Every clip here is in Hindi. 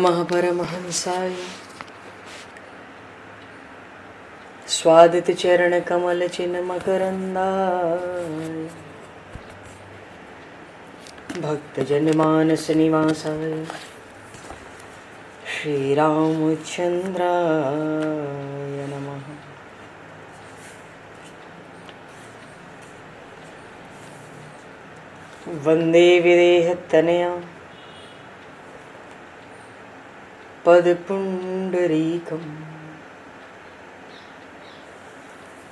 महापरमहंसाय स्वादित चरण कमल चिन्ह मकरंदाय भक्तजन मानस निवासाय श्री रामचंद्राय नमः। वंदे विदेहतनया पदपुंडरीकं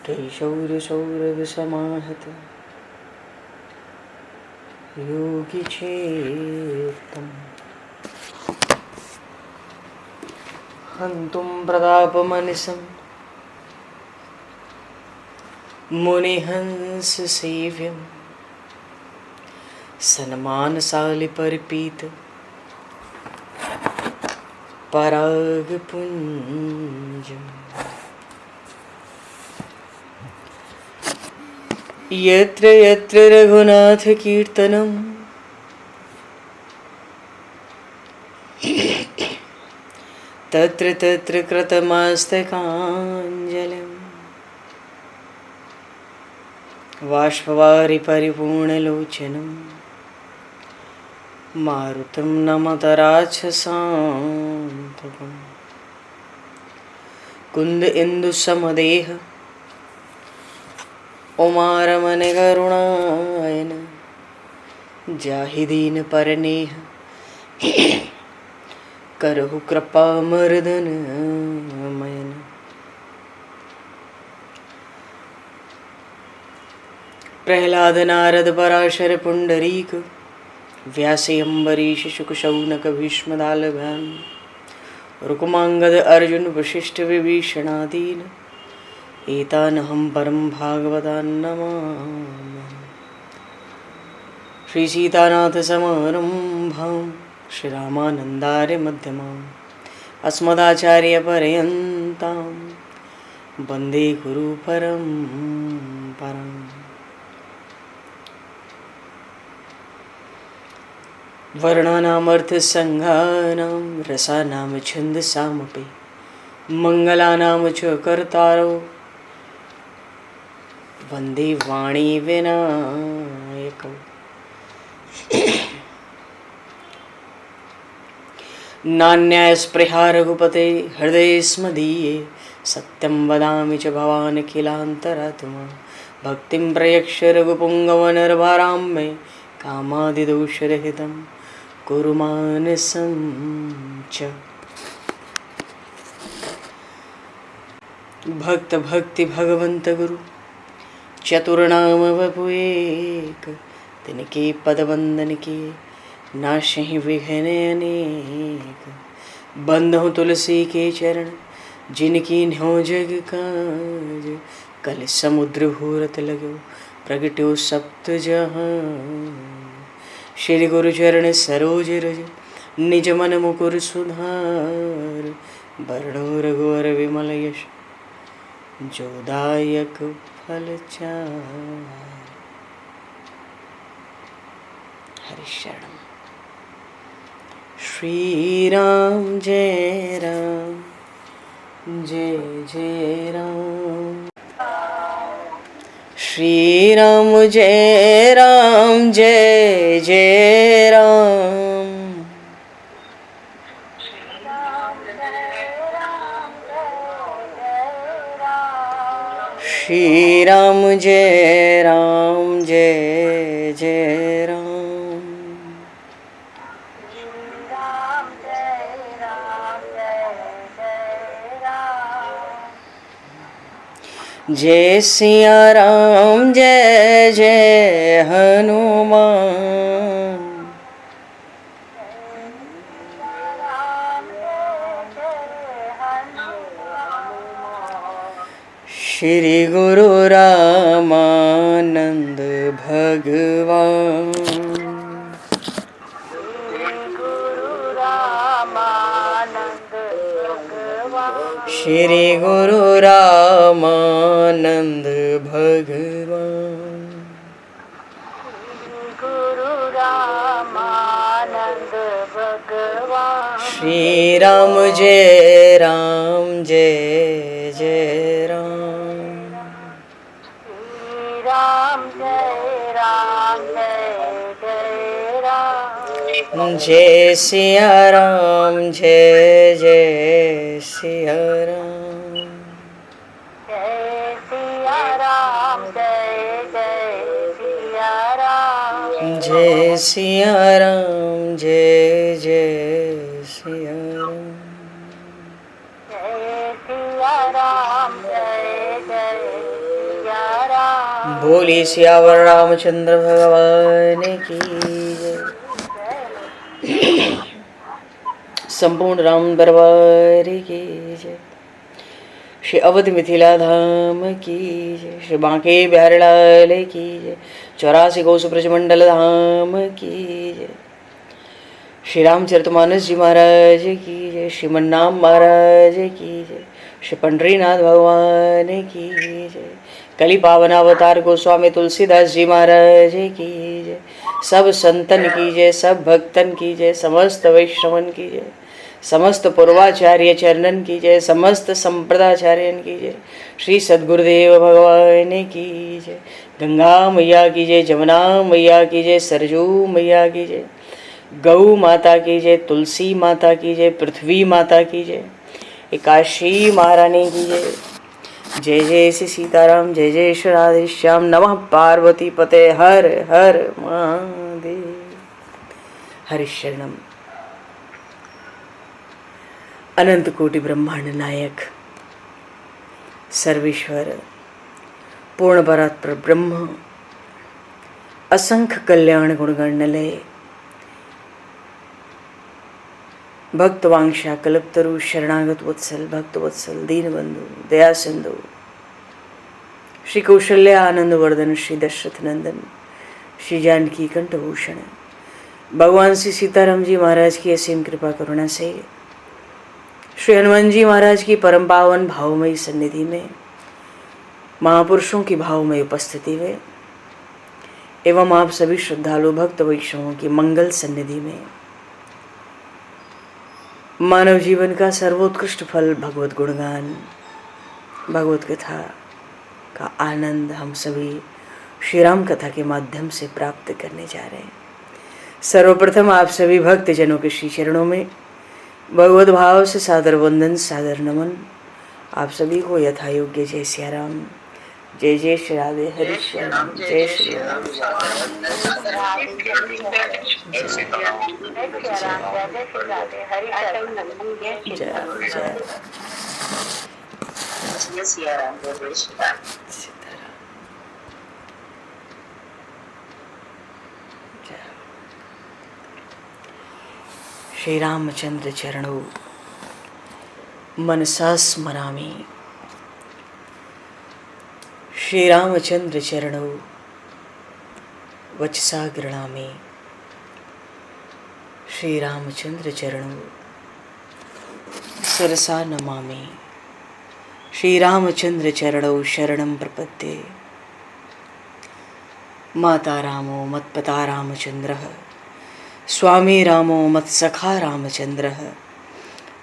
केशौरसौरभसमाहत योगिचेतं हन्तुं प्रतापमनिशं मुनिहंससेव्यं सन्मानशालिपरिपीत परागपुञ्जम् यत्र यत्र रघुनाथकीर्तनं तत्र तत्र कृतमस्तकाञ्जलिं बाष्पवारि परिपूर्णलोचनं मारुतं नमत राक्षसान्तकं कुन्द इंदुसमदेह उमारमण करुणायन जाहि दीन परनेह करहु कृपा मर्दन मयन। प्रहलाद नारद पराशर पुंडरीक व्यासे अम्बरीश शुक शौनक भीष्म दालभान रुक्मांगद अर्जुन वशिष्ठ विभीषणादीन एतानहं परम भागवतान् नमामि। श्री सीतानाथ समारंभां श्री रामानन्दार्य मध्यमाम् अस्मदाचार्य पर्यन्तां वन्दे गुरु परम्पराम्। वर्णानामर्थ संज्ञानां रसानां छन्दसामपि मंगलानां च कर्तारो वन्दे वाणी विनायकौ। नान्यास्पृहा रघुपते हृदये स्मदीये सत्यं वदामि च भवान् किलान्तरात्मा भक्तिं प्रयक्ष रघुपुङ्गवनर्वरां मे कामादिदोषरहितं कुरु मानसं च। भक्त भक्ति भगवंत गुरु चतुर्नाम वपु एक तिनके पद वंदन के नाशहि विघ्न अनेक। बंधु तुलसी के चरण जिनकी न्यो जग काज कल समुद्र घोरत लगो प्रगट्यो सप्त जहान। श्री गुरु चरण सरोज रज निज मन मुकुर सुधार वर्णो रघुवर विमल यश जोदायक फलचार। हरिशरण श्री राम जय राम जय जय राम श्री राम जय राम जय जय राम श्री राम जय राम जय जय राम जय सिया राम जय जय हनुमान श्री गुरु रामानंद भगवान श्री गुरु रामानंद भगवान श्री राम जय राम जय जय राम। श्री राम जय जय राम। जय सिया राम जय जय सिया राम। जय सिया राम जय सिया राम। जय सिया राम जय जय सिया राम। जय सिया राम जय सिया राम। बोली सियावर रामचंद्र भगवान की जय। संपूर्ण राम दरबार की जय। श्री अवध मिथिला धाम की जय। श्री बांके बिहारी लाल की जय। 84 कोस ब्रजमंडल धाम की जय। श्री रामचरितमानस जी महाराज की जय। श्रीमन्नाम महाराज की जय। श्री पंडरीनाथ भगवान की जय। कली पावन अवतार गोस्वामी तुलसीदास जी महाराज की जय। सब संतन की जय, सब भक्तन की जय, समस्त वैष्णवन की जय, समस्त पूर्वाचार्य चरणन की जय, समस्त संप्रदाचार्यन की जय। श्री सद्गुरुदेव भगवान की जय। गंगा मैया की जय, जमुना मैया की जय, सरजू मैया की जय, गौ माता की जय, तुलसी माता की जय, पृथ्वी माता की जय, एकाशी महारानी की जय। जय जय श्री सीताराम, जय जय श्री राधेश्याम। नमः पार्वती पते हर हर महादेव। हरिशरणम। अनंत कोटि ब्रह्मांड नायक सर्वेश्वर पूर्ण परात्पर ब्रह्म असंख्य कल्याण गुणगणलय भक्तवांशा कल्पतरु शरणागत वत्सल भक्त वत्सल दीनबंधु दया सिंधु श्री कौशल्य आनंद वर्धन श्री दशरथ नंदन श्री जानकी कंठभूषण भगवान श्री सीताराम जी महाराज की असीम कृपा करुणा से श्री हनुमान जी महाराज की परम पावन भावमयी सन्निधि में महापुरुषों की भावमयी उपस्थिति में एवं आप सभी श्रद्धालु भक्त वैष्णवों की मंगल सन्निधि में मानव जीवन का सर्वोत्कृष्ट फल भगवत गुणगान भगवत कथा का आनंद हम सभी श्री राम कथा के माध्यम से प्राप्त करने जा रहे हैं। सर्वप्रथम आप सभी भक्त जनों के श्री चरणों में भगवत भाव से सादर वंदन सादर नमन। आप सभी को यथा योग्य जय सिया राम, जय जय श्री राधे हरि श्याम, जय श्री राम। श्री रामचंद्र चरणों मनसा स्मरामि। श्री रामचंद्र चरणों वचसा गृणामि। श्री रामचंद्र चरणों शिरसा नमामि। श्री रामचंद्र चरणों शरणं प्रपद्ये। माता रामो मत्पता रामचंद्रः, स्वामी रामो मत्सखा रामचंद्रः,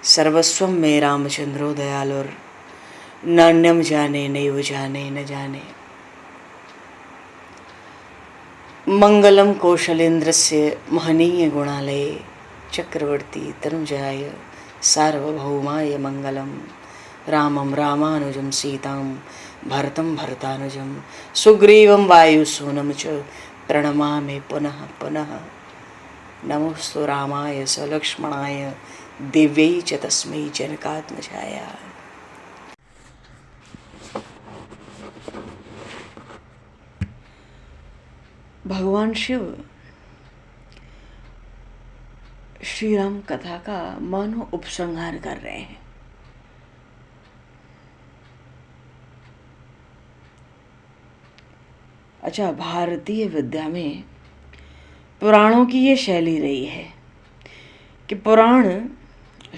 सर्वस्वं मे रामचंद्रो दयालुर, नान्यम जाने नैव जाने न जाने। मंगलम कौशलेन्द्रस्य महनीय गुणालये, चक्रवर्ती तनुजाय सार्वभौमाय मंगलम। रामं रामानुजं सीतां भरतं भरतानुजं, सुग्रीवं वायुसूनं च प्रणमामि पुनः पुनः। नमोस्तु रामाय सलक्ष्मणाय दिव्यै च तस्मै जनकात्मजाय। भगवान शिव श्री राम कथा का मानो उपसंहार कर रहे हैं। अच्छा, भारतीय विद्या में पुराणों की ये शैली रही है कि पुराण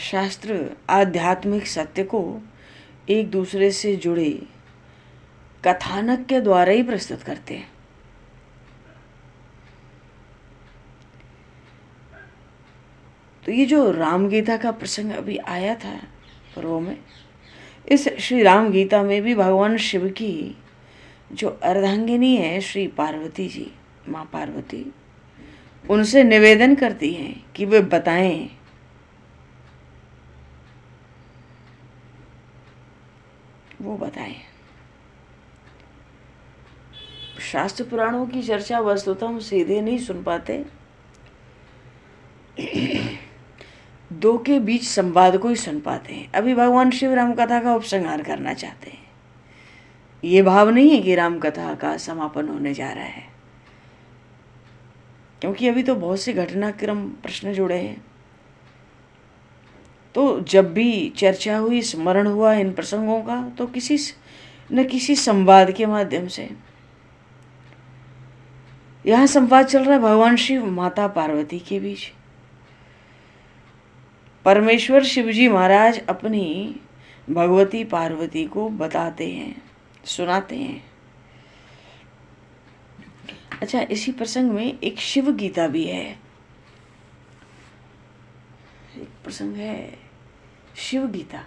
शास्त्र आध्यात्मिक सत्य को एक दूसरे से जुड़े कथानक के द्वारा ही प्रस्तुत करते हैं। तो ये जो राम गीता का प्रसंग अभी आया था पर्वों में, इस श्री राम गीता में भी भगवान शिव की जो अर्धांगिनी है श्री पार्वती जी, माँ पार्वती, उनसे निवेदन करती हैं कि वे बताएं वो बताएं। शास्त्र पुराणों की चर्चा वस्तुतः हम सीधे नहीं सुन पाते, दो के बीच संवाद को ही सुन पाते हैं। अभी भगवान शिव राम कथा का उपसंहार करना चाहते हैं। ये भाव नहीं है कि राम कथा का समापन होने जा रहा है, क्योंकि अभी तो बहुत से घटनाक्रम प्रश्न जुड़े हैं। तो जब भी चर्चा हुई, स्मरण हुआ इन प्रसंगों का, तो किसी न किसी संवाद के माध्यम से यहाँ संवाद चल रहा है भगवान शिव माता पार्वती के बीच। परमेश्वर शिवजी महाराज अपनी भगवती पार्वती को बताते हैं, सुनाते हैं। अच्छा, इसी प्रसंग में एक शिव गीता भी है। एक प्रसंग है शिव गीता।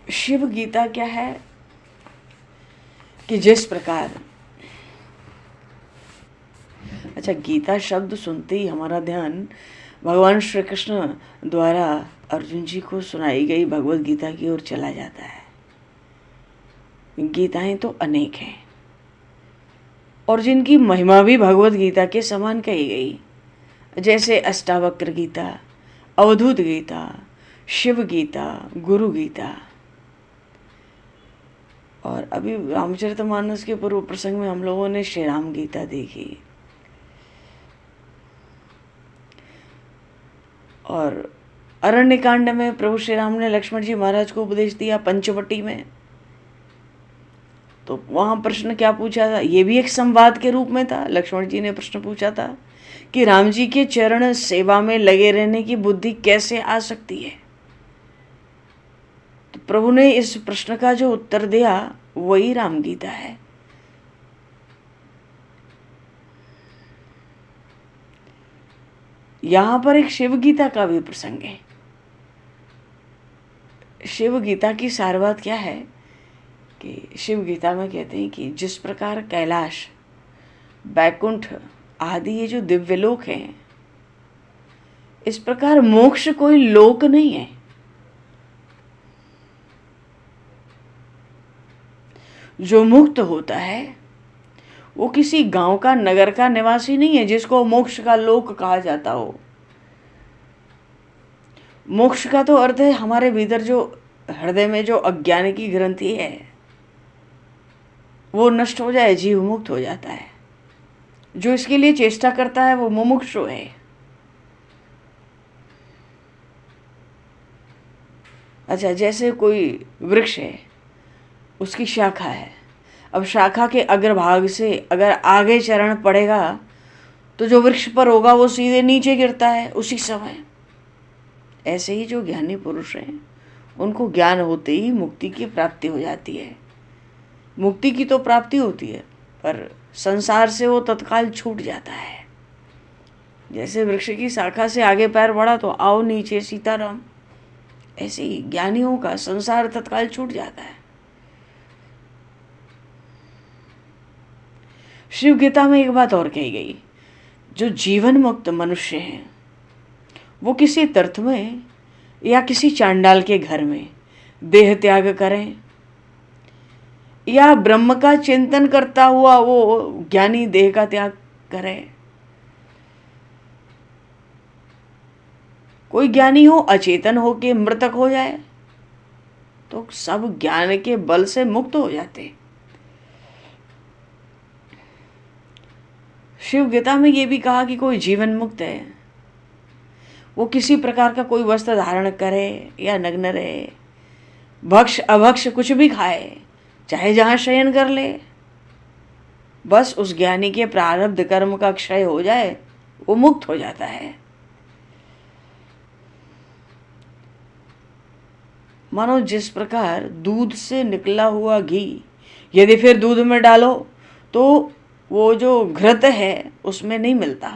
शिव गीता क्या है कि जिस प्रकार, अच्छा, गीता शब्द सुनते ही हमारा ध्यान भगवान श्री कृष्ण द्वारा अर्जुन जी को सुनाई गई भगवत गीता की ओर चला जाता है। गीताएं तो अनेक हैं और जिनकी महिमा भी भगवत गीता के समान कही गई, जैसे अष्टावक्र गीता, अवधूत गीता, शिव गीता, गुरु गीता। और अभी रामचरितमानस के पूर्व प्रसंग में हम लोगों ने श्री राम गीता देखी। और अरण्यकांड में प्रभु श्री राम ने लक्ष्मण जी महाराज को उपदेश दिया पंचवटी में। तो वहां प्रश्न क्या पूछा था, ये भी एक संवाद के रूप में था। लक्ष्मण जी ने प्रश्न पूछा था कि राम जी के चरण सेवा में लगे रहने की बुद्धि कैसे आ सकती है। तो प्रभु ने इस प्रश्न का जो उत्तर दिया वही राम गीता है। यहां पर एक शिव गीता का भी प्रसंग है। शिव गीता की सार बात क्या है कि शिव गीता में कहते हैं कि जिस प्रकार कैलाश, बैकुंठ आदि ये जो दिव्य लोक हैं, इस प्रकार मोक्ष कोई लोक नहीं है। जो मुक्त होता है वो किसी गांव का, नगर का निवासी नहीं है जिसको मोक्ष का लोक कहा जाता हो। मोक्ष का तो अर्थ है हमारे भीतर जो हृदय में जो अज्ञान की ग्रंथि है वो नष्ट हो जाए, जीव मुक्त हो जाता है। जो इसके लिए चेष्टा करता है वो मुमुक्षु है। अच्छा, जैसे कोई वृक्ष है, उसकी शाखा है। अब शाखा के अग्रभाग से अगर आगे चरण पड़ेगा तो जो वृक्ष पर होगा वो सीधे नीचे गिरता है उसी समय। ऐसे ही जो ज्ञानी पुरुष हैं उनको ज्ञान होते ही मुक्ति की प्राप्ति हो जाती है। मुक्ति की तो प्राप्ति होती है पर संसार से वो तत्काल छूट जाता है। जैसे वृक्ष की शाखा से आगे पैर बढ़ा तो आओ नीचे सीताराम, ऐसे ही ज्ञानियों का संसार तत्काल छूट जाता है। शिव गीता में एक बात और कही गई, जो जीवन मुक्त मनुष्य हैं वो किसी तीर्थ में या किसी चांडाल के घर में देह त्याग करें या ब्रह्म का चिंतन करता हुआ वो ज्ञानी देह का त्याग करे। कोई ज्ञानी हो अचेतन हो के मृतक हो जाए तो सब ज्ञान के बल से मुक्त हो जाते। शिव गीता में ये भी कहा कि कोई जीवन मुक्त है, वो किसी प्रकार का कोई वस्त्र धारण करे या नग्न रहे, भक्ष अभक्ष कुछ भी खाए, चाहे जहां शयन कर ले, बस उस ज्ञानी के प्रारब्ध कर्म का क्षय हो जाए वो मुक्त हो जाता है। मानो जिस प्रकार दूध से निकला हुआ घी यदि फिर दूध में डालो तो वो जो घृत है उसमें नहीं मिलता।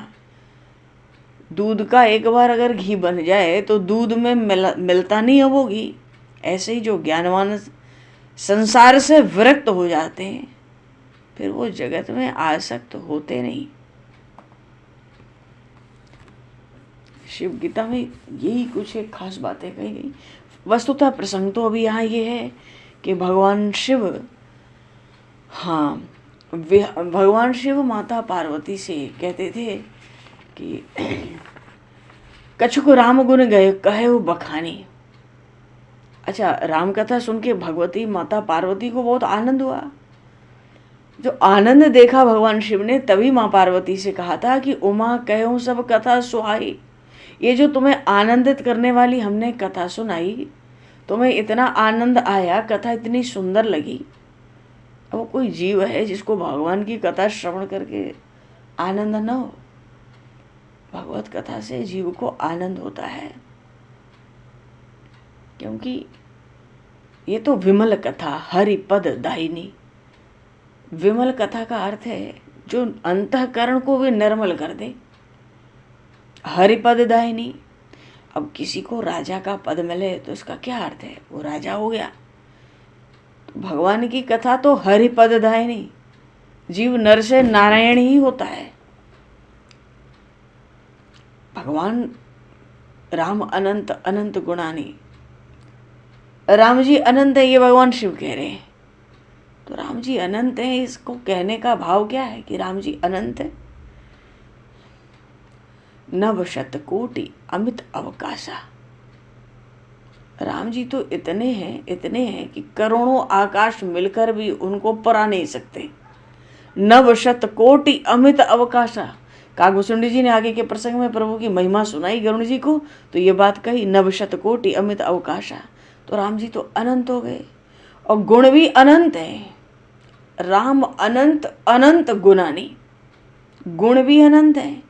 दूध का एक बार अगर घी बन जाए तो दूध में मिलता नहीं है वो घी। ऐसे ही जो ज्ञानवान संसार से विरक्त हो जाते हैं फिर वो जगत में आसक्त होते नहीं। शिव गीता में यही कुछ एक खास बातें कही गई। वस्तुतः प्रसंग तो अभी यहाँ ये है कि भगवान शिव, भगवान शिव माता पार्वती से कहते थे कि कछुक राम गुण गए कहे बखानी। अच्छा, राम कथा सुन के भगवती माता पार्वती को बहुत आनंद हुआ। जो आनंद देखा भगवान शिव ने, तभी माँ पार्वती से कहा था कि उमा कहो सब कथा सुहाई। ये जो तुम्हें आनंदित करने वाली हमने कथा सुनाई, तुम्हें इतना आनंद आया, कथा इतनी सुंदर लगी। अब कोई जीव है जिसको भगवान की कथा श्रवण करके आनंद न हो? भगवत कथा से जीव को आनंद होता है, क्योंकि ये तो विमल कथा हरि पद दायिनी। विमल कथा का अर्थ है जो अंतःकरण को भी निर्मल कर दे। हरिपद दायिनी। अब किसी को राजा का पद मिले तो इसका क्या अर्थ है? वो राजा हो गया। तो भगवान की कथा तो हरिपद दायिनी। जीव नर से नारायण ही होता है। भगवान राम अनंत अनंत गुणानी। राम जी अनंत है, ये भगवान शिव कह रहे हैं। तो राम जी अनंत है, इसको कहने का भाव क्या है कि राम जी अनंत है? नव शत कोटि अमित अवकाशा। राम जी तो इतने हैं कि करोड़ों आकाश मिलकर भी उनको परा नहीं सकते। नव शत कोटि अमित अवकाशा। कागभूषुंडी जी ने आगे के प्रसंग में प्रभु की महिमा सुनाई गरुड़ जी को, तो ये बात कही, नव शत कोटि अमित अवकाशा। तो राम जी तो अनंत हो गए और गुण भी अनंत है। राम अनंत अनंत गुणानी, गुण भी अनंत है।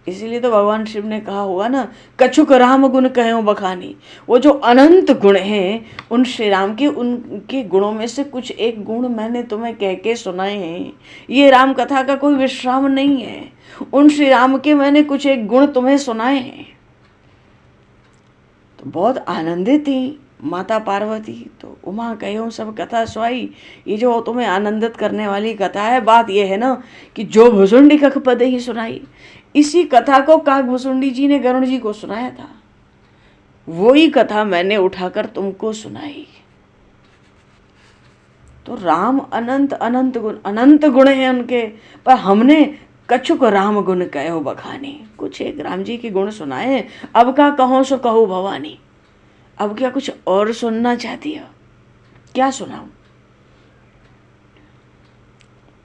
इसीलिए तो भगवान शिव ने कहा होगा ना, कछुक राम गुण कहो बखानी। वो जो अनंत गुण हैं, उन श्री राम के, उनके गुणों में से कुछ एक गुण मैंने तुम्हें कह के सुनाए हैं। ये राम कथा का कोई विश्राम नहीं है। उन श्री राम के मैंने कुछ एक गुण तुम्हें सुनाए हैं। तो बहुत आनंदित थी माता पार्वती। तो उमा कहो सब कथा सुहाई। ये जो तुम्हें आनंदित करने वाली कथा है, बात यह है ना कि जो भुसुंडी कख पद ही सुनाई, इसी कथा को कागभूषुंडी जी ने गरुड़ जी को सुनाया था। वही कथा मैंने उठाकर तुमको सुनाई। तो राम अनंत अनंत गुण है उनके, पर हमने कछुक राम गुण कहो बखानी। कुछ एक राम जी के गुण सुनाए। अब का कहो सो कहो भवानी। अब क्या कुछ और सुनना चाहती हो? क्या सुनाऊं?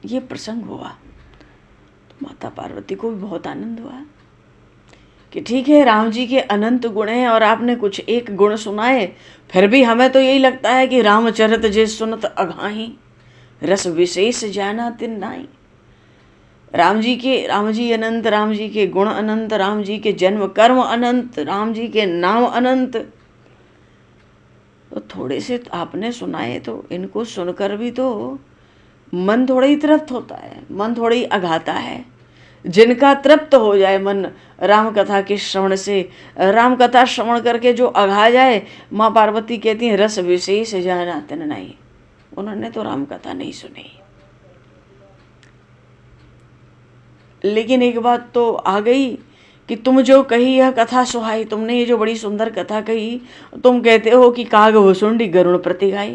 ये प्रसंग हुआ तो माता पार्वती को भी बहुत आनंद हुआ कि ठीक है, राम जी के अनंत गुण हैं और आपने कुछ एक गुण सुनाए। फिर भी हमें तो यही लगता है कि रामचरित जे सुनत अघाही, रस विशेष जाना तिन नाई। राम जी अनंत, राम जी के गुण अनंत, राम जी के जन्म कर्म अनंत, राम जी के नाम अनंत। तो थोड़े से आपने सुनाए तो इनको सुनकर भी तो मन थोड़ा ही तृप्त होता है, मन थोड़ा ही अघाता है। जिनका तृप्त हो जाए मन राम कथा के श्रवण से, राम कथा श्रवण करके जो अघा जाए, माँ पार्वती कहती हैं रस विशेष जाना तिन नाई। उन्होंने तो राम कथा नहीं सुनी। लेकिन एक बात तो आ गई कि तुम जो कही यह कथा सुहाई, तुमने ये जो बड़ी सुंदर कथा कही, तुम कहते हो कि कागभूषुंडी गरुड़ प्रति गाई।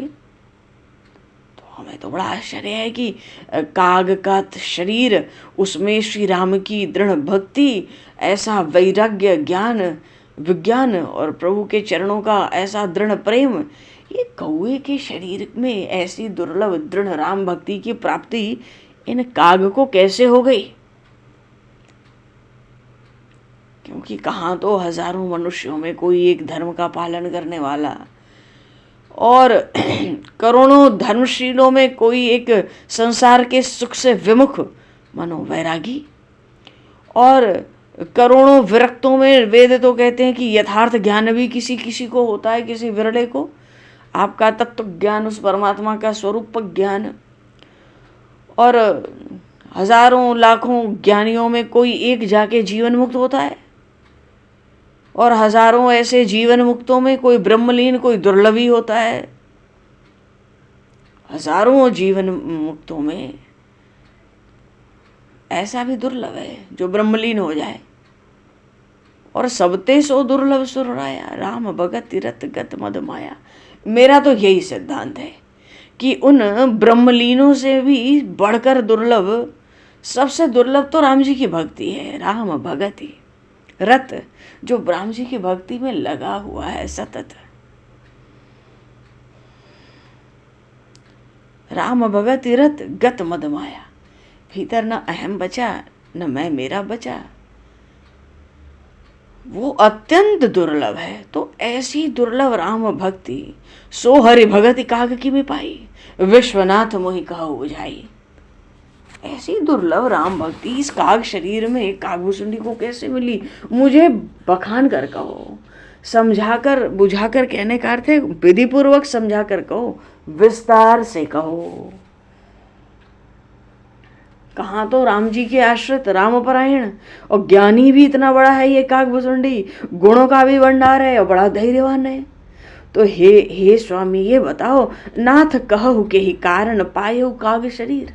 तो हमें तो बड़ा आश्चर्य है कि काग का शरीर, उसमें श्री राम की दृढ़ भक्ति, ऐसा वैराग्य, ज्ञान, विज्ञान और प्रभु के चरणों का ऐसा दृढ़ प्रेम, ये कौए के शरीर में ऐसी दुर्लभ दृढ़ राम भक्ति की प्राप्ति इन काग को कैसे हो गई? क्योंकि कहाँ तो हजारों मनुष्यों में कोई एक धर्म का पालन करने वाला और करोड़ों धर्मशीलों में कोई एक संसार के सुख से विमुख मनो वैरागी, और करोड़ों विरक्तों में वेद तो कहते हैं कि यथार्थ ज्ञान भी किसी किसी को होता है, किसी विरले को। आपका तत्व ज्ञान, उस परमात्मा का स्वरूप ज्ञान, और हजारों लाखों ज्ञानियों में कोई एक जाके जीवन मुक्त होता है, और हजारों ऐसे जीवन मुक्तों में कोई ब्रह्मलीन, कोई दुर्लभ ही होता है। हजारों जीवन मुक्तों में ऐसा भी दुर्लभ है जो ब्रह्मलीन हो जाए। और सबते सो दुर्लभ सुरराया, राम भगत तीरथ गत मद माया। मेरा तो यही सिद्धांत है कि उन ब्रह्मलीनों से भी बढ़कर दुर्लभ, सबसे दुर्लभ तो राम जी की भक्ति है। राम भगत ही रत, जो राम जी की भक्ति में लगा हुआ है सतत। राम भगत रत गत मद माया, भीतर न अहम बचा न मैं मेरा बचा, वो अत्यंत दुर्लभ है। तो ऐसी दुर्लभ राम भक्ति सो हरि भगति काग की में पाई, विश्वनाथ मोहि कहो बुझाई। ऐसी दुर्लभ राम भक्ति इस काग शरीर में कागभूषुंडी को कैसे मिली? मुझे बखान कर कहो, समझाकर बुझाकर कहने का अर्थ है विधि पूर्वक समझाकर कहो, विस्तार से कहो। कहाँ तो राम जी के आश्रित, रामपरायण और ज्ञानी भी इतना बड़ा है ये कागभूषुंडी, गुणों का भी भंडार है और बड़ा धैर्यवान है। तो हे स्वामी, ये बताओ, नाथ कहु के ही कारण पायो काग शरीर।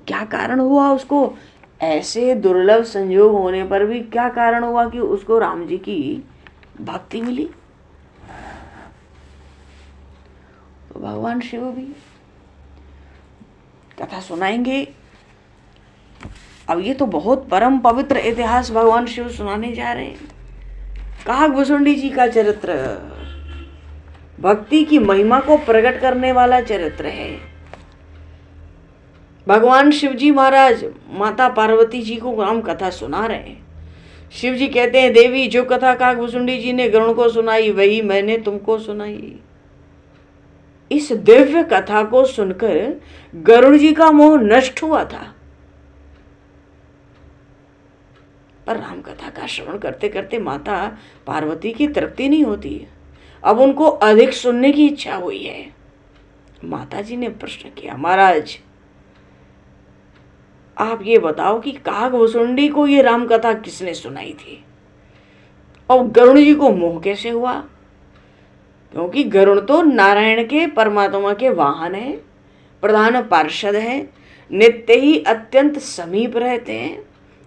क्या कारण हुआ उसको? ऐसे दुर्लभ संयोग होने पर भी क्या कारण हुआ कि उसको राम जी की भक्ति मिली? तो भगवान शिव भी कथा सुनाएंगे। अब ये तो बहुत परम पवित्र इतिहास भगवान शिव सुनाने जा रहे हैं। कागभूषुंडी जी का चरित्र भक्ति की महिमा को प्रकट करने वाला चरित्र है। भगवान शिव जी महाराज माता पार्वती जी को राम कथा सुना रहे हैं। शिव जी कहते हैं, देवी, जो कथा कागभूषुंडी जी ने गरुड़ को सुनाई वही मैंने तुमको सुनाई। इस दिव्य कथा को सुनकर गरुड़ जी का मोह नष्ट हुआ था, पर राम कथा का श्रवण करते करते माता पार्वती की तृप्ति नहीं होती। अब उनको अधिक सुनने की इच्छा हुई है। माता जी ने प्रश्न किया, महाराज आप ये बताओ कि कागभूषुंडी को ये राम कथा किसने सुनाई थी और गरुड़ जी को मोह कैसे हुआ? क्योंकि गरुड़ तो नारायण के, परमात्मा के वाहन है, प्रधान पार्षद है, नित्य ही अत्यंत समीप रहते हैं,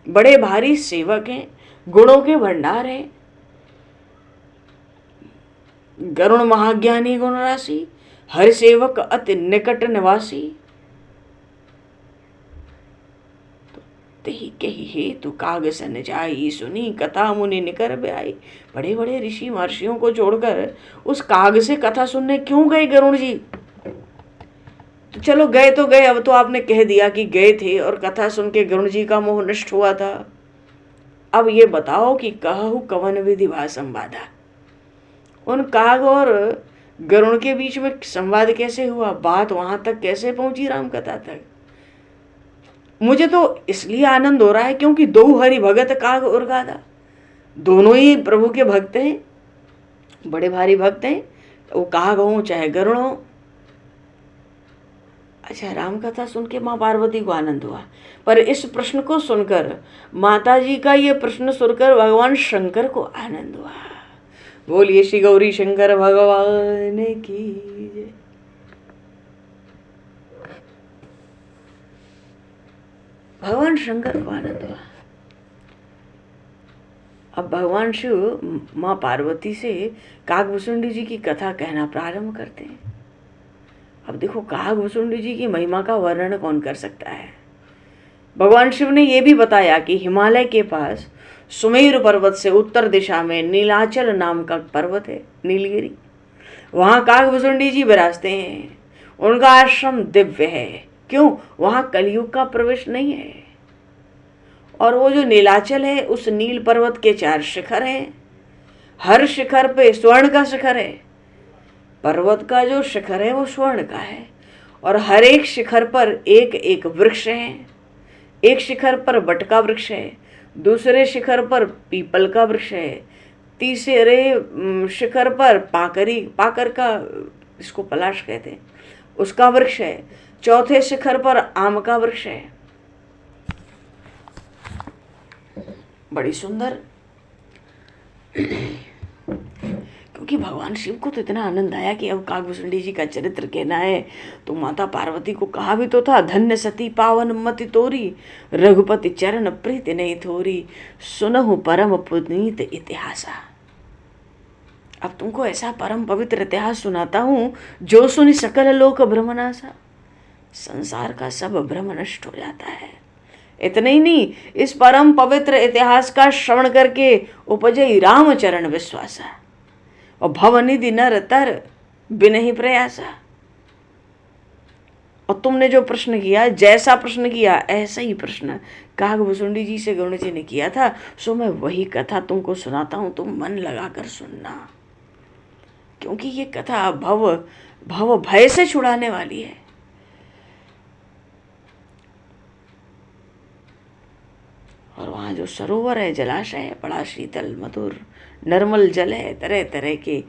बड़े भारी सेवक हैं, गुणों के भंडार हैं। गरुड़ महाज्ञानी गुण राशि, हरि सेवक अति निकट निवासी। ही कही हेतु काग सन जाई, सुनी कथा मुनि निकर ब्याई। बड़े बड़े ऋषि महर्षियों को छोड़कर उस काग से कथा सुनने क्यों गए गरुड़ जी? तो चलो गए तो गए, अब तो आपने कह दिया कि गए थे और कथा सुन के गरुड़ जी का मोह नष्ट हुआ था। अब ये बताओ कि कहु कवन विधि भा संवादा, उन काग और गरुड़ के बीच में संवाद कैसे हुआ? बात वहां तक कैसे पहुंची राम कथा तक? मुझे तो इसलिए आनंद हो रहा है क्योंकि दो हरि भगत काग और गाधा, दोनों ही प्रभु के भक्त हैं, बड़े भारी भक्त हैं, वो काग हो चाहे गरुड़ हो। अच्छा, राम कथा सुन के माँ पार्वती को आनंद हुआ, पर इस प्रश्न को सुनकर, माता जी का ये प्रश्न सुनकर भगवान शंकर को आनंद हुआ। बोलिए श्री गौरी शंकर भगवान की जय। भगवान शंकर को आनंद हुआ। अब भगवान शिव माँ पार्वती से कागभूषुंडी जी की कथा कहना प्रारंभ करते हैं। अब देखो, कागभूषुंडी जी की महिमा का वर्णन कौन कर सकता है? भगवान शिव ने यह भी बताया कि हिमालय के पास सुमेरु पर्वत से उत्तर दिशा में नीलाचल नाम का पर्वत है, नीलगिरी। वहां कागभूषुंडी जी विराजते हैं। उनका आश्रम दिव्य है। क्यों? वहां कलयुग का प्रवेश नहीं है। और वो जो नीलाचल है, उस नील पर्वत के 4 शिखर हैं। हर शिखर पे स्वर्ण का शिखर है। पर्वत का जो शिखर है वो स्वर्ण का है, और हर एक शिखर पर एक एक वृक्ष है। एक शिखर पर बट का वृक्ष है, दूसरे शिखर पर पीपल का वृक्ष है, तीसरे शिखर पर पाकर का, इसको पलाश कहते हैं, उसका वृक्ष है, चौथे शिखर पर आम का वृक्ष है। बड़ी सुंदर। क्योंकि भगवान शिव को तो इतना आनंद आया कि अब काकभूषुंडी जी का चरित्र कहना है तो माता पार्वती को कहा भी तो था, धन्य सती पावन मति तोरी, रघुपति चरण प्रीति नहीं थोरी, सुनहु परम पुनीत इतिहासा। अब तुमको ऐसा परम पवित्र इतिहास सुनाता हूं जो सुनी सकल लोक भ्रमनासा। संसार का सब भ्रम नष्ट हो जाता है। इतने ही नहीं, इस परम पवित्र इतिहास का श्रवण करके उपजई रामचरण विश्वासा, और भवनिधि नर तर बिनहि प्रयासा। और तुमने जो प्रश्न किया, जैसा प्रश्न किया ऐसा ही प्रश्न काकभूषुंडी जी से गरुड़ जी ने किया था, सो मैं वही कथा तुमको सुनाता हूं, तुम मन लगाकर सुनना। क्योंकि ये कथा भव भय से छुड़ाने वाली है। और वहाँ जो सरोवर है, जलाशय है, बड़ा शीतल मधुर निर्मल जल है, तरह तरह के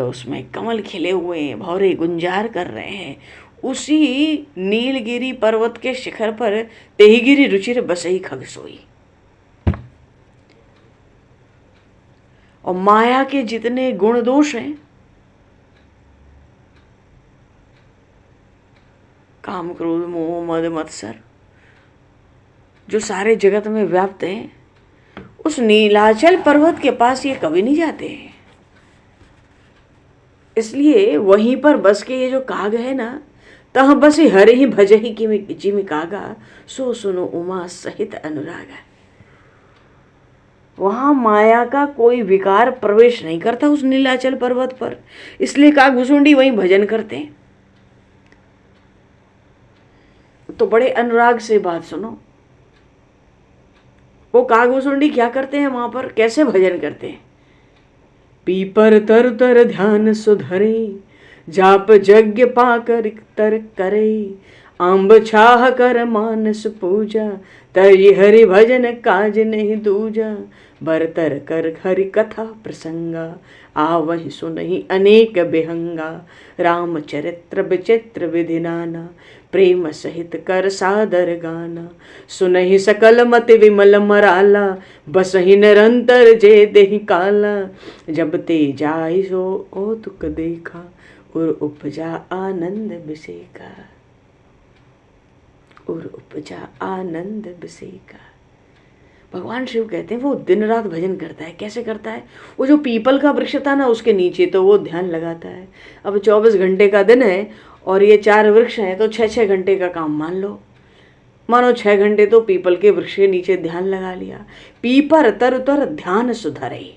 उसमें कमल खिले हुए हैं, भौरे गुंजार कर रहे हैं। उसी नीलगिरी पर्वत के शिखर पर तेहिगिरी रुचिर बसई खग सोई। और माया के जितने गुण दोष हैं, काम क्रोध मोह मद मत्सर, जो सारे जगत में व्याप्त हैं, उस नीलाचल पर्वत के पास ये कभी नहीं जाते हैं। इसलिए वहीं पर बस के ये जो काग है ना, तह बस हरे ही भजही जिमि कागा, सो सुनो उमा सहित अनुरागा। वहां माया का कोई विकार प्रवेश नहीं करता उस नीलाचल पर्वत पर, इसलिए काकभूषुंडी वहीं भजन करते हैं। तो बड़े अनुराग से बात सुनो, वो काकभूषुंडी क्या करते हैं वहां पर, कैसे भजन करते हैं। पीपर तर तर ध्यान सुधरे, जाप यज्ञ पाकर तर करे, आंब छाह कर मानस पूजा, तय हरि भजन काज नहीं दूजा। बरतर कर हरि कथा प्रसंगा, आवहि सुनहि अनेक बिहंगा। रामचरित्र विचित्र विधि नाना, प्रेम सहित कर सादर गाना। सुनहि सकल मति विमल मराला, बसहि निरंतर जे देहि काला। जब ते जाय सो कौतुक देखा, उर उपजा आनंद बिसेका, उर उपजा आनंद बिसेका। भगवान शिव कहते हैं वो दिन रात भजन करता है। कैसे करता है? वो जो पीपल का वृक्ष था ना, उसके नीचे तो वो ध्यान लगाता है। अब 24 घंटे का दिन है और ये 4 वृक्ष हैं, तो 6-6 घंटे का काम मान लो। मानो 6 घंटे तो पीपल के वृक्ष के नीचे ध्यान लगा लिया। पीपर तर तर ध्यान सुधरे।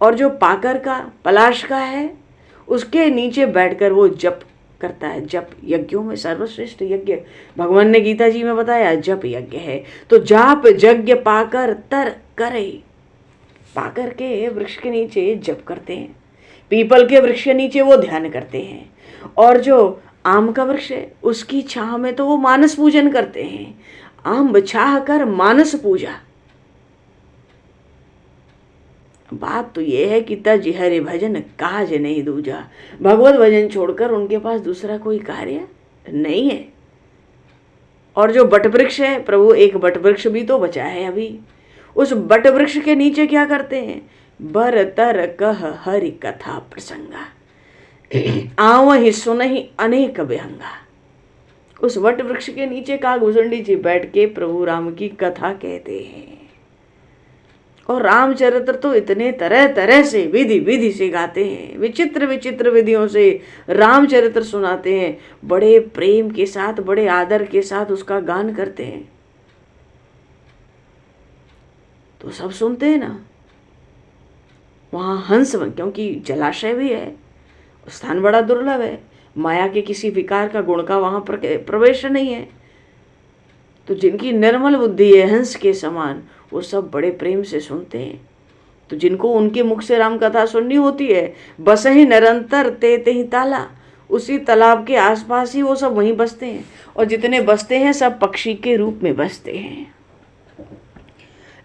और जो पाकर का, पलाश का है, उसके नीचे बैठकर वो जप करता है। जप यज्ञों में सर्वश्रेष्ठ यज्ञ भगवान ने गीता जी में बताया जप यज्ञ है। तो जाप यज्ञ पाकर तर करे, पाकर के वृक्ष के नीचे जप करते हैं, पीपल के वृक्ष के नीचे वो ध्यान करते हैं। और जो आम का वृक्ष है उसकी छाह में तो वो मानस पूजन करते हैं। आम छाह कर मानस पूजा। बात तो ये है कि तज हरि भजन काज नहीं दूजा। भगवत भजन छोड़कर उनके पास दूसरा कोई कार्य नहीं है। और जो बट वृक्ष है, प्रभु एक बट वृक्ष भी तो बचा है अभी, उस बट वृक्ष के नीचे क्या करते हैं? बर तर कह हरि कथा प्रसंगा, आवहि सुनहि अनेक विहंगा। उस वट वृक्ष के नीचे काकभूषुंडी जी बैठ के प्रभु राम की कथा कहते हैं। और रामचरित्र तो इतने तरह तरह से विधि विधि से गाते हैं, विचित्र विचित्र विधियों से रामचरित्र सुनाते हैं। बड़े प्रेम के साथ, बड़े आदर के साथ उसका गान करते हैं। तो सब सुनते हैं ना। वहाँ हंस, क्योंकि जलाशय भी है, स्थान बड़ा दुर्लभ है, माया के किसी विकार का गुण का वहाँ पर प्रवेश नहीं है। तो जिनकी निर्मल बुद्धि है हंस के समान, वो सब बड़े प्रेम से सुनते हैं। तो जिनको उनके मुख से राम कथा सुननी होती है, बस ही निरंतर ते ही ताला, उसी तालाब के आसपास ही वो सब वहीं बसते हैं। और जितने बसते हैं सब पक्षी के रूप में बसते हैं।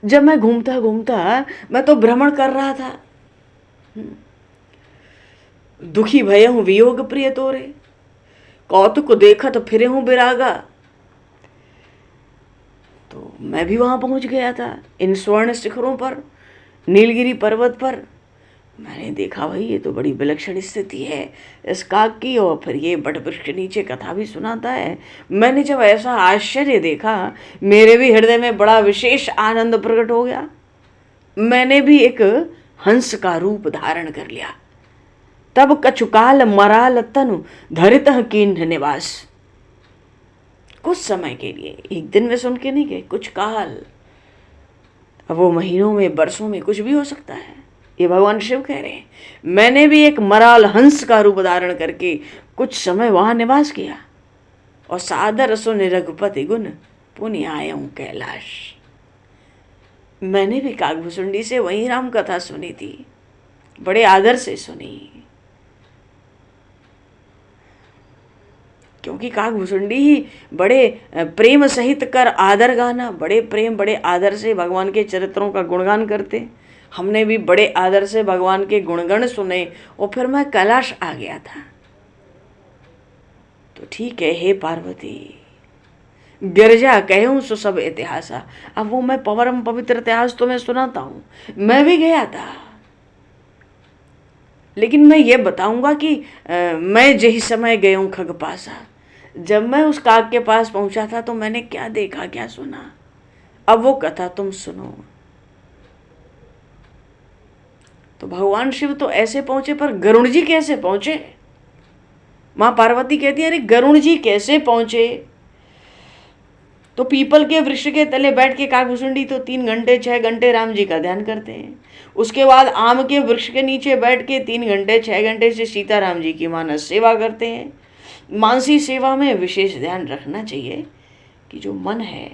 जब मैं घूमता घूमता, मैं तो भ्रमण कर रहा था, दुखी भय हूँ वियोग प्रिय तोरे, कौतुक देखत फिरे हूँ बिरागा। तो मैं भी वहाँ पहुँच गया था, इन स्वर्ण शिखरों पर, नीलगिरी पर्वत पर। मैंने देखा भाई ये तो बड़ी विलक्षण स्थिति है इस काग की, और फिर ये बट वृक्ष के नीचे कथा भी सुनाता है। मैंने जब ऐसा आश्चर्य देखा, मेरे भी हृदय में बड़ा विशेष आनंद प्रकट हो गया। मैंने भी एक हंस का रूप धारण कर लिया। तब कछुकाल मराल तनु धरित कीन्ह निवास। कुछ समय के लिए, एक दिन में सुन के नहीं गए, कुछ काल, अब वो महीनों में, वर्षों में, कुछ भी हो सकता है। ये भगवान शिव कह रहे हैं, मैंने भी एक मराल हंस का रूप धारण करके कुछ समय वहां निवास किया, और सादर सुन रघुपति गुण पुण्य आयऊं कैलाश। मैंने भी कागभूषुंडी से वही राम कथा सुनी थी, बड़े आदर से सुनी, क्योंकि कागभूषुंडी ही बड़े प्रेम सहित कर आदर गाना, बड़े प्रेम बड़े आदर से भगवान के चरित्रों का गुणगान करते। हमने भी बड़े आदर से भगवान के गुणगण सुने, और फिर मैं कैलाश आ गया था। तो ठीक है, हे पार्वती, गिरजा कहूं सो सब इतिहासा। अब वो मैं परम पवित्र इतिहास तो मैं सुनाता हूं, मैं भी गया था, लेकिन मैं ये बताऊंगा कि मैं जही समय गयूं खगपासा। जब मैं उस काग के पास पहुंचा था तो मैंने क्या देखा, क्या सुना, अब वो कथा तुम सुनो। तो भगवान शिव तो ऐसे पहुंचे, पर गरुण जी कैसे पहुंचे? मां पार्वती कहती है, अरे गरुण जी कैसे पहुंचे? तो पीपल के वृक्ष के तले बैठ के कागभूषुंडी तो 3 घंटे 6 घंटे राम जी का ध्यान करते हैं। उसके बाद आम के वृक्ष के नीचे बैठ के 3 घंटे 6 घंटे से सीताराम जी की मानस सेवा करते हैं। मानसी सेवा में विशेष ध्यान रखना चाहिए कि जो मन है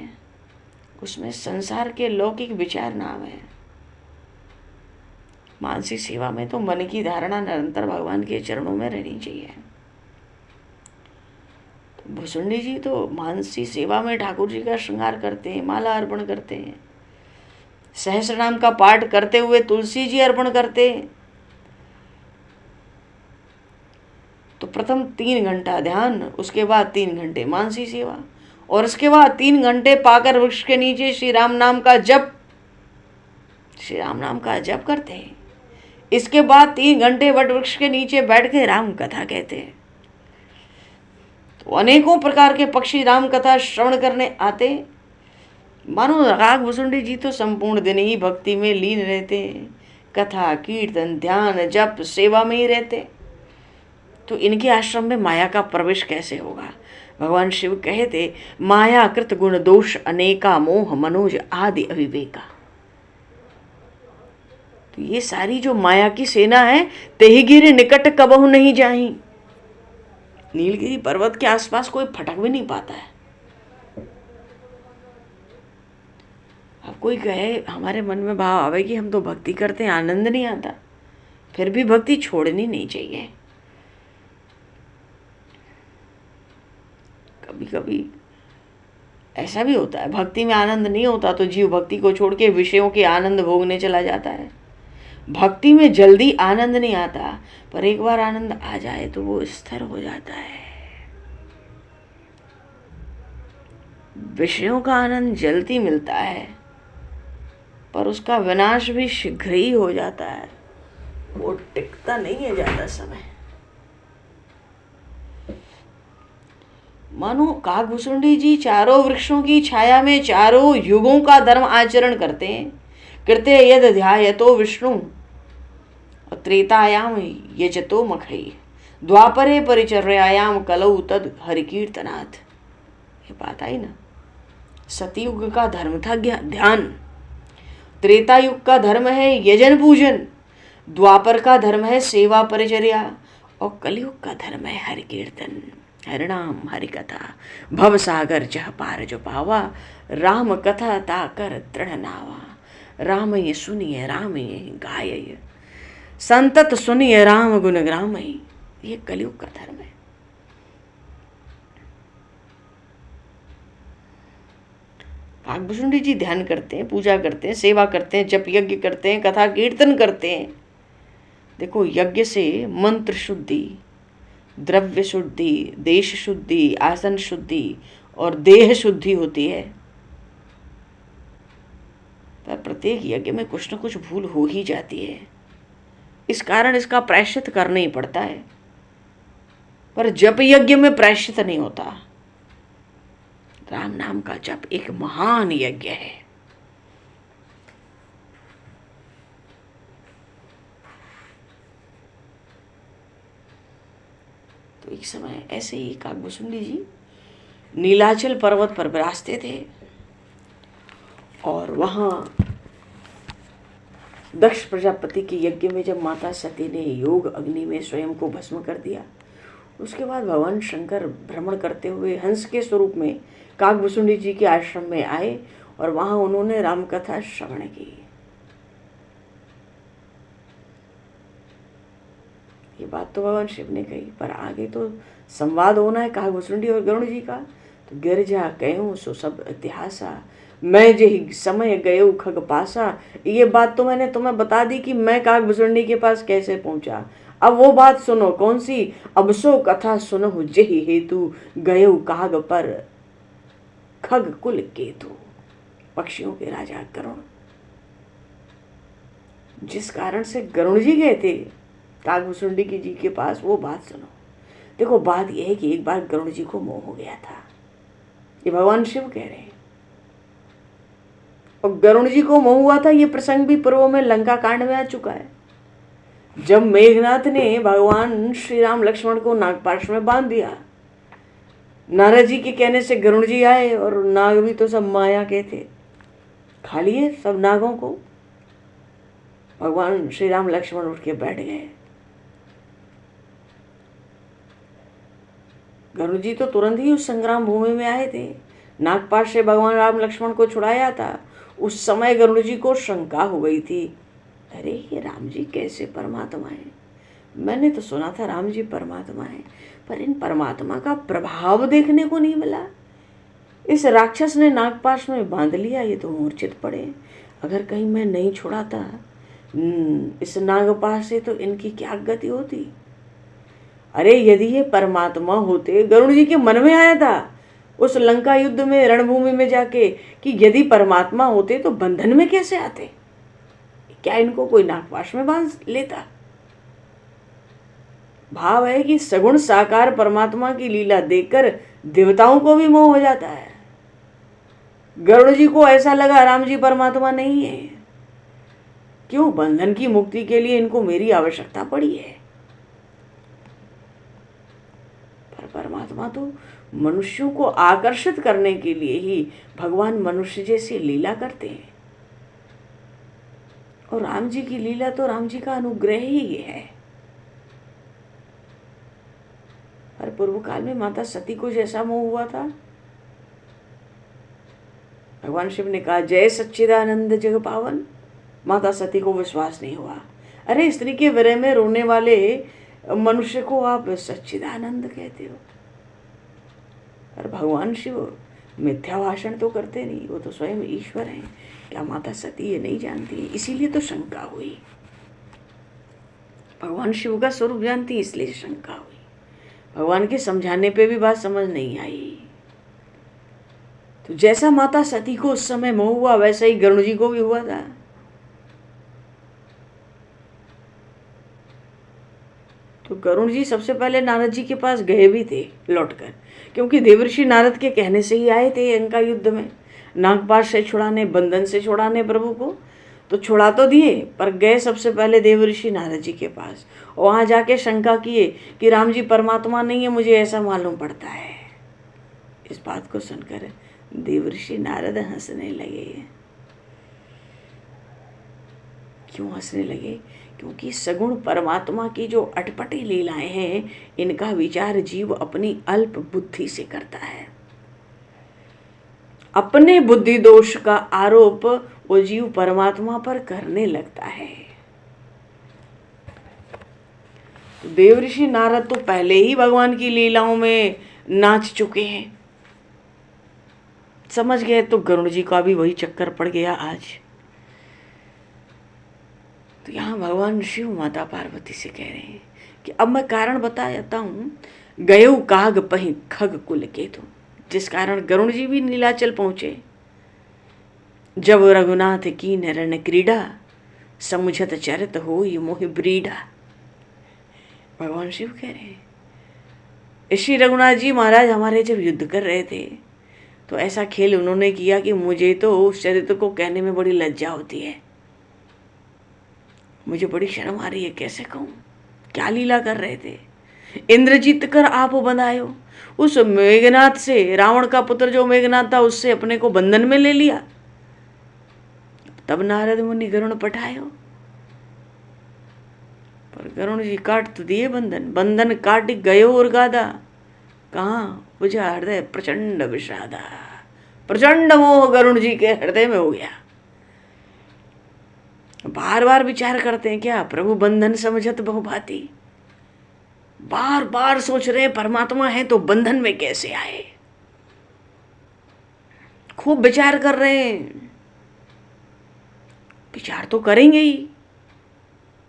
उसमें संसार के लौकिक विचार ना आवे। मानसी सेवा में तो मन की धारणा निरंतर भगवान के चरणों में रहनी चाहिए। तो भूषुंडी जी तो मानसी सेवा में ठाकुर जी का श्रृंगार करते हैं, माला अर्पण करते हैं, सहस्र नाम का पाठ करते हुए तुलसी जी अर्पण करते हैं। तो प्रथम 3 घंटा ध्यान, उसके बाद 3 घंटे मानसी सेवा, और उसके बाद 3 घंटे पाकर वृक्ष के नीचे श्री राम नाम का जप, श्री राम नाम का जप करते हैं। इसके बाद 3 घंटे वट वृक्ष के नीचे बैठ के राम कथा कहते हैं। तो अनेकों प्रकार के पक्षी राम कथा श्रवण करने आते। मानो कागभूषुंडी जी तो संपूर्ण दिन ही भक्ति में लीन रहते हैं, कथा कीर्तन ध्यान जप सेवा में ही रहते। तो इनके आश्रम में माया का प्रवेश कैसे होगा? भगवान शिव कहते, माया कृत गुण दोष अनेका मोह मनोज आदि अविवेका। तो ये सारी जो माया की सेना है, तेहि गिरि निकट कबहु नहीं जाही। नीलगिरी पर्वत के आसपास कोई फटक भी नहीं पाता है। अब कोई कहे, हमारे मन में भाव आवे कि हम तो भक्ति करते हैं, आनंद नहीं आता, फिर भी भक्ति छोड़नी नहीं चाहिए। कभी कभी ऐसा भी होता है, भक्ति में आनंद नहीं होता तो जीव भक्ति को छोड़ के विषयों के आनंद भोगने चला जाता है। भक्ति में जल्दी आनंद नहीं आता, पर एक बार आनंद आ जाए तो वो स्थिर हो जाता है। विषयों का आनंद जल्दी मिलता है, पर उसका विनाश भी शीघ्र ही हो जाता है, वो टिकता नहीं है ज्यादा समय। मानो कागभूषुंडी जी चारों वृक्षों की छाया में चारों युगों का धर्म आचरण करते हैं। कृते यद ध्यायतो विष्णु त्रेतायाम यजतो मखई द्वापरे परिचर्यायाम कलौ तद हरिकीर्तनाथ। ये बात आई ना, सतयुग का धर्म था ध्यान, त्रेता युग का धर्म है यजन पूजन, द्वापर का धर्म है सेवा परिचर्या, और कलयुग का धर्म है हरि कीर्तन, हरिनाम हरि कथा। भव सागर जह पार जो पावा, राम कथा ताकर तृण नावा। राम ये सुनिए राम ये गाय, संतत सुनिए राम गुण ग्रामय। ये कलयुग का धर्म है। कागभूषुंडी जी ध्यान करते हैं, पूजा करते हैं, सेवा करते हैं, जप यज्ञ करते हैं, कथा कीर्तन करते हैं। देखो, यज्ञ से मंत्र शुद्धि, द्रव्य शुद्धि, देश शुद्धि, आसन शुद्धि और देह शुद्धि होती है। पर प्रत्येक यज्ञ में कुछ न कुछ भूल हो ही जाती है, इस कारण इसका प्रायश्चित करना ही पड़ता है। पर जप यज्ञ में प्रायश्चित नहीं होता। राम नाम का जप एक महान यज्ञ है। तो एक समय ऐसे ही काकभूषुंडी जी नीलाचल पर्वत पर विराजते थे और वहां दक्ष प्रजापति के यज्ञ में जब माता सती ने योग अग्नि में स्वयं को भस्म कर दिया, उसके बाद भगवान शंकर भ्रमण करते हुए हंस के स्वरूप में काकभूषुंडी जी के आश्रम में आए और वहां उन्होंने राम कथा श्रवण की। ये बात तो भगवान शिव ने कही, पर आगे तो संवाद होना है काकभूषुंडी और गरुड़ जी का। तो गिरजा कयूं सो सब इतिहासा, मैं जे समय गयो खग पासा। ये बात तो मैंने तुम्हें बता दी कि मैं काकभूषुंडी के पास कैसे पहुंचा। अब वो बात सुनो, कौन सी? अब सो कथा सुनो जेहि हेतु, गयो काग पर खग कुल केतु। पक्षियों के राजा गरुड़, जिस कारण से गरुड़ जी गए थे काकभूषुंडी जी के पास, वो बात सुनो। देखो, बात यह है कि एक बार गरुड़ जी को मोह हो गया था, ये भगवान शिव कह रहे हैं। और गरुड़ जी को मोह हुआ था, ये प्रसंग भी पूर्व में लंका कांड में आ चुका है। जब मेघनाथ ने भगवान श्री राम लक्ष्मण को नागपाश में बांध दिया, नारद जी के कहने से गरुड़ जी आए और नाग भी तो सब माया के थे, खा लिए सब नागों को। भगवान श्री राम लक्ष्मण उठ के बैठ गए। गरुड़ जी तो तुरंत ही उस संग्राम भूमि में आए थे, नागपाश से भगवान राम लक्ष्मण को छुड़ाया था। उस समय गरुड़ जी को शंका हो गई थी, अरे ये राम जी कैसे परमात्मा है? मैंने तो सुना था राम जी परमात्मा है, पर इन परमात्मा का प्रभाव देखने को नहीं मिला। इस राक्षस ने नागपाश में बांध लिया, ये तो मूर्छित पड़े। अगर कहीं मैं नहीं छुड़ाता इस नागपाश से तो इनकी क्या गति होती। अरे यदि ये परमात्मा होते, गरुड़ जी के मन में आया था उस लंका युद्ध में रणभूमि में जाके कि यदि परमात्मा होते तो बंधन में कैसे आते? क्या इनको कोई नागपाश में बांध लेता? भाव है कि सगुण साकार परमात्मा की लीला देखकर देवताओं को भी मोह हो जाता है। गरुड़ जी को ऐसा लगा राम जी परमात्मा नहीं है, क्यों? बंधन की मुक्ति के लिए इनको मेरी आवश्यकता पड़ी है। पर परमात्मा तो मनुष्यों को आकर्षित करने के लिए ही भगवान मनुष्य जैसी लीला करते हैं। और राम जी की लीला तो राम जी का अनुग्रह ही है। पर पूर्व काल में माता सती को जैसा मोह हुआ था, भगवान शिव ने कहा जय सच्चिदानंद जग पावन। माता सती को विश्वास नहीं हुआ। अरे स्त्री के विरह में रोने वाले मनुष्य को आप सच्चिदानंद कहते हो? पर भगवान शिव मिथ्या भाषण तो करते नहीं, वो तो स्वयं ईश्वर हैं। क्या माता सती ये नहीं जानती है? इसीलिए तो शंका हुई। भगवान शिव का स्वरूप जानती, इसलिए शंका हुई। भगवान के समझाने पे भी बात समझ नहीं आई। तो जैसा माता सती को उस समय मोह हुआ, वैसा ही गरुड़ जी को भी हुआ था। तो गरुड़ जी सबसे पहले नारद जी के पास गए भी थे लौटकर, क्योंकि देवर्षि नारद के कहने से ही आए थे लंका युद्ध में नागपाश से छुड़ाने, बंधन से छुड़ाने प्रभु को। तो छुड़ा तो दिए, पर गए सबसे पहले देवर्षि नारद जी के पास। वहां जाके शंका किए कि राम जी परमात्मा नहीं है, मुझे ऐसा मालूम पड़ता है। इस बात को सुनकर देवर्षि नारद हंसने लगे। क्यों हंसने लगे? क्योंकि सगुण परमात्मा की जो अटपटी लीलाएं हैं, इनका विचार जीव अपनी अल्प बुद्धि से करता है। अपने बुद्धि दोष का आरोप वो जीव परमात्मा पर करने लगता है। देवर्षि नारद तो पहले ही भगवान की लीलाओं में नाच चुके हैं, समझ गए। तो गरुड़ जी का भी वही चक्कर पड़ गया आज। तो यहाँ भगवान शिव माता पार्वती से कह रहे हैं कि अब मैं कारण बता जाता हूँ। गयो काग पहि खग कुल केतु, जिस कारण गरुड़ जी भी नीलाचल पहुंचे। जब रघुनाथ की नरण क्रीड़ा, समुझत चरित हो ये मोहि ब्रीडा। भगवान शिव कह रहे हैं श्री रघुनाथ जी महाराज हमारे जब युद्ध कर रहे थे तो ऐसा खेल उन्होंने किया कि मुझे तो उस चरित्र को कहने में बड़ी लज्जा होती है, मुझे बड़ी शर्म आ रही है, कैसे कहूं क्या लीला कर रहे थे। इंद्रजीत कर आप बंधायो, उस मेघनाथ से, रावण का पुत्र जो मेघनाथ था उससे अपने को बंधन में ले लिया। तब नारद मुनि गरुण पठायो, पर गरुण जी काट तो दिए बंधन, बंधन काट गयो और गादा, कहाँ बुझा हृदय प्रचंड विषादा। प्रचंड मोह गरुण जी के हृदय में हो गया। बार बार विचार करते हैं क्या, प्रभु बंधन समझत बहुभांति, बार बार सोच रहे परमात्मा है तो बंधन में कैसे आए, खूब विचार कर रहे हैं। विचार तो करेंगे ही,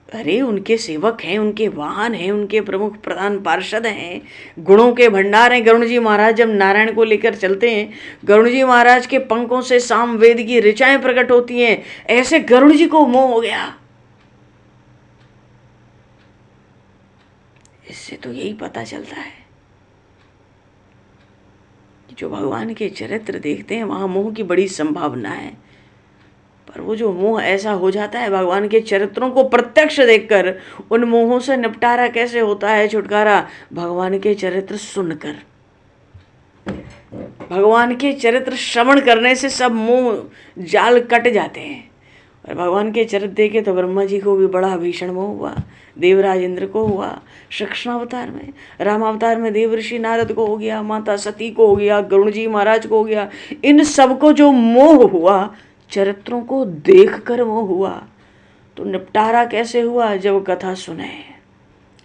अरे उनके सेवक हैं, उनके वाहन हैं, उनके प्रमुख प्रधान पार्षद हैं, गुणों के भंडार हैं। गरुण जी महाराज जब नारायण को लेकर चलते हैं, गरुण जी महाराज के पंखों से साम वेद की ऋचाएं प्रकट होती हैं। ऐसे गरुण जी को मोह हो गया। इससे तो यही पता चलता है कि जो भगवान के चरित्र देखते हैं वहां मोह की बड़ी संभावना है। पर वो जो मोह ऐसा हो जाता है भगवान के चरित्रों को प्रत्यक्ष देखकर, उन मोहों से निपटारा कैसे होता है, छुटकारा भगवान के चरित्र सुनकर, भगवान के चरित्र श्रवण करने से सब मोह जाल कट जाते हैं। और भगवान के चरित्र देखे तो ब्रह्मा जी को भी बड़ा भीषण मोह हुआ, देवराज इंद्र को हुआ, श्री कृष्ण अवतार में, राम अवतार में देवर्षि नारद को हो गया, माता सती को हो गया, गरुण जी महाराज को हो गया। इन सबको जो मोह हुआ, चरित्रों को देखकर मोह हुआ, तो निपटारा कैसे हुआ, जब कथा सुने,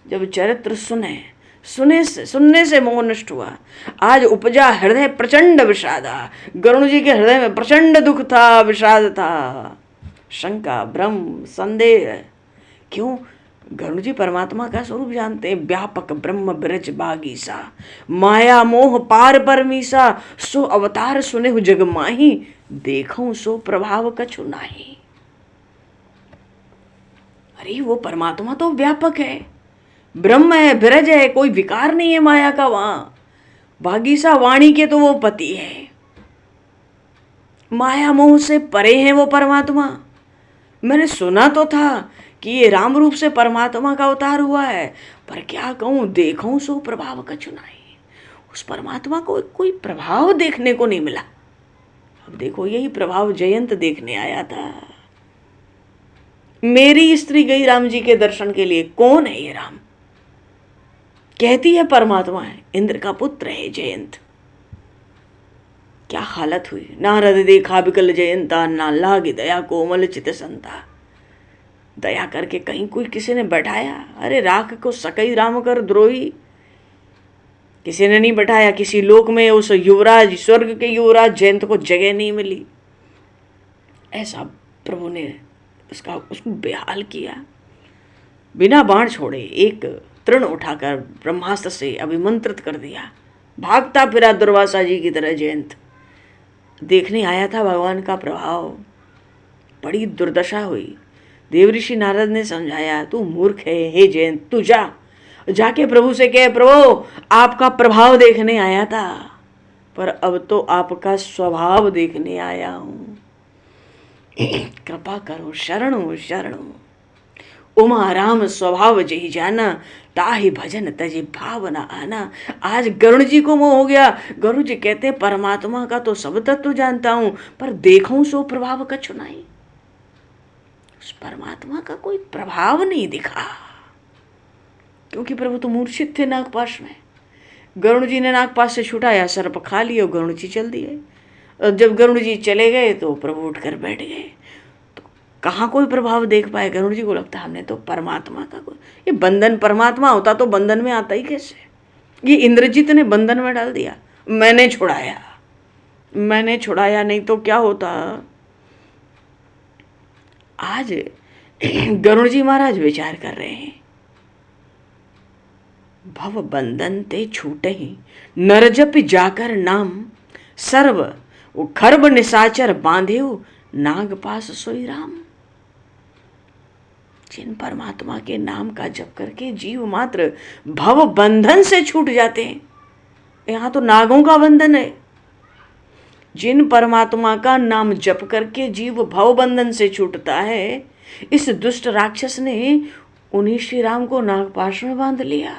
जब चरित्र सुनने से मोह नष्ट हुआ। आज उपजा हृदय प्रचंड विषादा, गरुण जी के हृदय में प्रचंड दुख था, विषाद था, शंका, भ्रम, संदेह। क्यों? गरुण जी परमात्मा का स्वरूप जानते हैं। व्यापक ब्रह्म ब्रज बागीसा, माया मोह पार परमीसा, सो अवतार सुने हो जग माही, देखूं सो प्रभाव कछु नाही। अरे वो परमात्मा तो व्यापक है, ब्रह्म है, ब्रज है, कोई विकार नहीं है माया का वहां। बागीसा वाणी के तो वो पति है, माया मोह से परे हैं वो परमात्मा। मैंने सुना तो था कि ये राम रूप से परमात्मा का अवतार हुआ है, पर क्या कहूं, देखूं सो प्रभाव कछु नाही। उस परमात्मा को कोई प्रभाव देखने को नहीं मिला। अब देखो यही प्रभाव जयंत देखने आया था। मेरी स्त्री गई राम जी के दर्शन के लिए, कौन है ये राम? कहती है परमात्मा है, इंद्र का पुत्र है जयंत। क्या हालत हुई। नारद देखा विकल जयंता, ना लागे दया कोमल चित संता। दया करके कहीं कोई किसी ने बैठाया? अरे राख को सकई राम कर द्रोही, किसी ने नहीं बैठाया। किसी लोक में उस युवराज, स्वर्ग के युवराज जयंत को जगह नहीं मिली। ऐसा प्रभु ने उसको बेहाल किया। बिना बाण छोड़े एक तृण उठाकर ब्रह्मास्त्र से अभिमंत्रित कर दिया। भागता फिरा दुर्वासा जी की तरह जयंत। देखने आया था भगवान का प्रभाव। बड़ी दुर्दशा हुई। देवऋषि नारद ने समझाया, तू मूर्ख है हे जयंत, तू जाके प्रभु से कह, प्रभु आपका प्रभाव देखने आया था, पर अब तो आपका स्वभाव देखने आया हूं। कृपा करो, शरणु शरणु। उमा राम स्वभाव जही जाना, ताहि भजन तजे भावना आना। आज गरुण जी को मोह हो गया। गरुण जी कहते परमात्मा का तो सब तत्व जानता हूं, पर देखूं सो प्रभाव कछु नहीं। उस परमात्मा का कोई प्रभाव नहीं दिखा, क्योंकि प्रभु तो मूर्छित थे नागपाश में। गरुण जी ने नागपाश से छुटाया, सर्प खा लिया, गरुण जी चल दिए। और जब गरुण जी चले गए तो प्रभु उठकर बैठ गए। तो कहाँ कोई प्रभाव देख पाए? गरुण जी को लगता हमने तो परमात्मा का कोई, ये बंधन परमात्मा होता तो बंधन में आता ही कैसे? ये इंद्रजीत ने बंधन में डाल दिया। मैंने छुड़ाया, नहीं तो क्या होता। आज गरुण जी महाराज विचार कर रहे हैं, भव बंधन ते छूटे ही, नरजपि जाकर नाम, सर्व वो खर्ब निशाचर बांधे नाग पास सोई राम। जिन परमात्मा के नाम का जप करके जीव मात्र भव बंधन से छूट जाते हैं, यहाँ तो नागों का बंधन है। जिन परमात्मा का नाम जप करके जीव भव बंधन से छूटता है, इस दुष्ट राक्षस ने उन्हीं श्री राम को नागपाश में बांध लिया।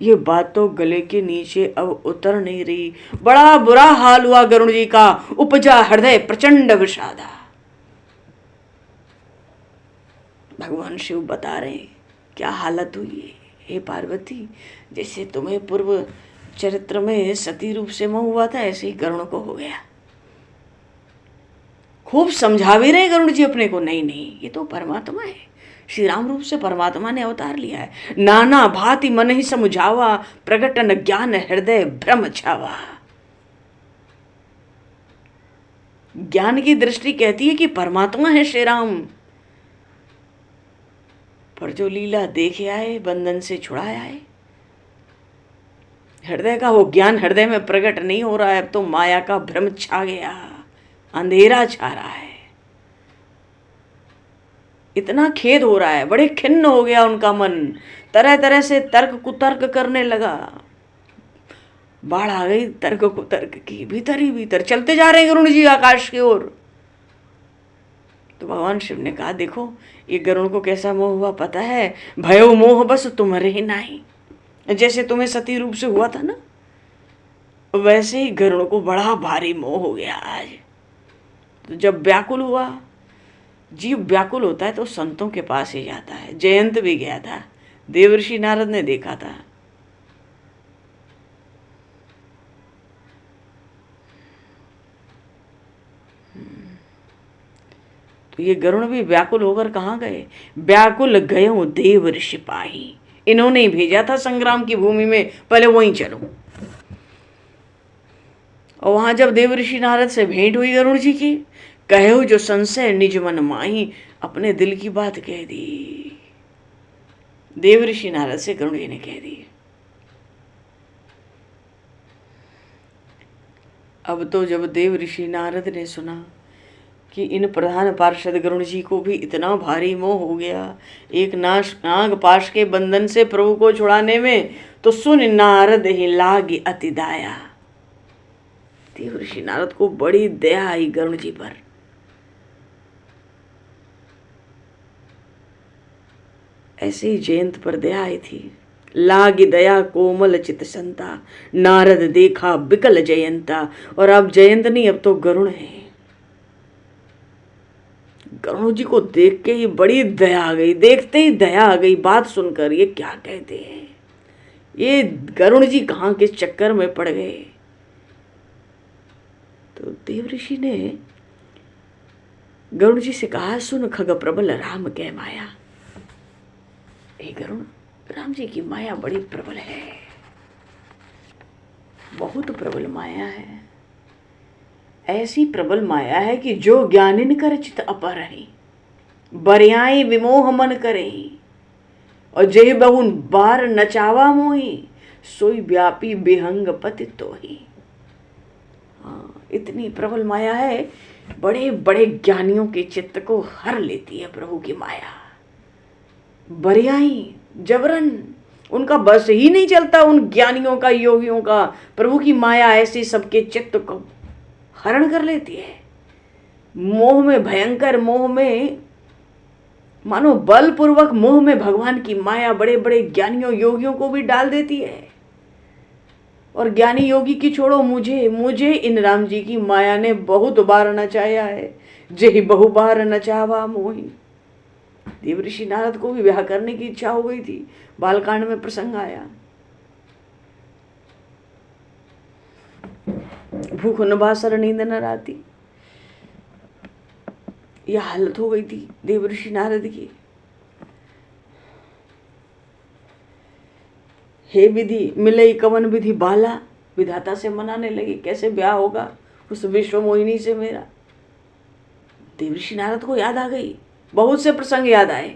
ये बात तो गले के नीचे अब उतर नहीं रही। बड़ा बुरा हाल हुआ गरुड़ जी का, उपजा हृदय प्रचंड विषादा। भगवान शिव बता रहे हैं क्या हालत हुई है। हे पार्वती, जैसे तुम्हें पूर्व चरित्र में सती रूप से मोह हुआ था, ऐसे ही गरुड़ को हो गया। खूब समझा भी रहे गरुड़ जी अपने को, नहीं नहीं ये तो परमात्मा है, श्री राम रूप से परमात्मा ने अवतार लिया है। नाना भांति मन ही समझावा, प्रगटन ज्ञान हृदय भ्रम छावा। ज्ञान की दृष्टि कहती है कि परमात्मा है श्री राम, पर जो लीला देखे आए, बंधन से छुड़ाया है, हृदय का वो ज्ञान हृदय में प्रकट नहीं हो रहा है। अब तो माया का भ्रम छा गया, अंधेरा छा रहा है। इतना खेद हो रहा है, बड़े खिन्न हो गया उनका मन, तरह तरह से तर्क कुतर्क करने लगा। बाढ़ आ गई तर्क कुतर्क की, भीतर ही भीतर चलते जा रहे हैं गरुड़ जी आकाश की ओर। तो भगवान शिव ने कहा, देखो ये गरुड़ को कैसा मोह हुआ पता है? भयो मोह बस तुम्हारे नाही। जैसे तुम्हें सती रूप से हुआ था ना, वैसे ही गरुड़ को बड़ा भारी मोह हो गया आज। तो जब व्याकुल हुआ, जीव व्याकुल होता है तो संतों के पास ही जाता है। जयंत भी गया था, देवर्षि नारद ने देखा था। तो ये गरुड़ भी व्याकुल होकर कहाँ गए? व्याकुल गयो देव ऋषि पाही। इन्होंने ही भेजा था संग्राम की भूमि में, पहले वहीं चलो। और वहां जब देव ऋषि नारद से भेंट हुई गरुड़ जी की, कहो जो संशय निज मन माही, अपने दिल की बात कह दी। देव ऋषि नारद से गरुड़ जी ने कह दी। अब तो जब देव ऋषि नारद ने सुना कि इन प्रधान पार्षद गरुड़ जी को भी इतना भारी मोह हो गया एक नाग पाश के बंधन से प्रभु को छुड़ाने में, तो सुन नारद ही लाग अति दाया। देव ऋषि नारद को बड़ी दया आई गरुड़ जी पर। ऐसे ही जयंत पर दया आई थी। लागी दया कोमल चित संता, नारद देखा बिकल जयंता। और अब जयंत नहीं, अब तो गरुड़ है। गरुड़ जी को देख के ही बड़ी दया आ गई, देखते ही दया आ गई। बात सुनकर ये क्या कहते हैं, ये गरुड़ जी कहाँ किस चक्कर में पड़ गए। तो देव ऋषि ने गरुड़ जी से कहा, सुन खग प्रबल राम कह माया। हे गरुड़, राम जी की माया बड़ी प्रबल है, बहुत प्रबल माया है। ऐसी प्रबल माया है कि जो ज्ञानिन कर चित अपर है, बरियाई विमोह मन करे। और जय बहुन बार नचावा मोही, सोई व्यापी बेहंग पति तो ही। हाँ, इतनी प्रबल माया है, बड़े बड़े ज्ञानियों के चित्त को हर लेती है प्रभु की माया। बरियाई जबरन, उनका बस ही नहीं चलता उन ज्ञानियों का, योगियों का। प्रभु की माया ऐसी सबके चित्त को हरण कर लेती है। मोह में, भयंकर मोह में, मानो बलपूर्वक मोह में भगवान की माया बड़े बड़े ज्ञानियों योगियों को भी डाल देती है। और ज्ञानी योगी की छोड़ो, मुझे इन राम जी की माया ने बहुत बार नचाया है। जही बहु बार नचावा मोही। देव ऋषि नारद को भी विवाह करने की इच्छा हो गई थी, बालकांड में प्रसंग आया। भूख न बासर नींद न राती, यह हालत हो गई थी देव ऋषि नारद की। हे विधि मिले कवन विधि बाला, विधाता से मनाने लगी कैसे ब्याह होगा उस विश्व मोहिनी से मेरा। देव ऋषि नारद को याद आ गई, बहुत से प्रसंग याद आए।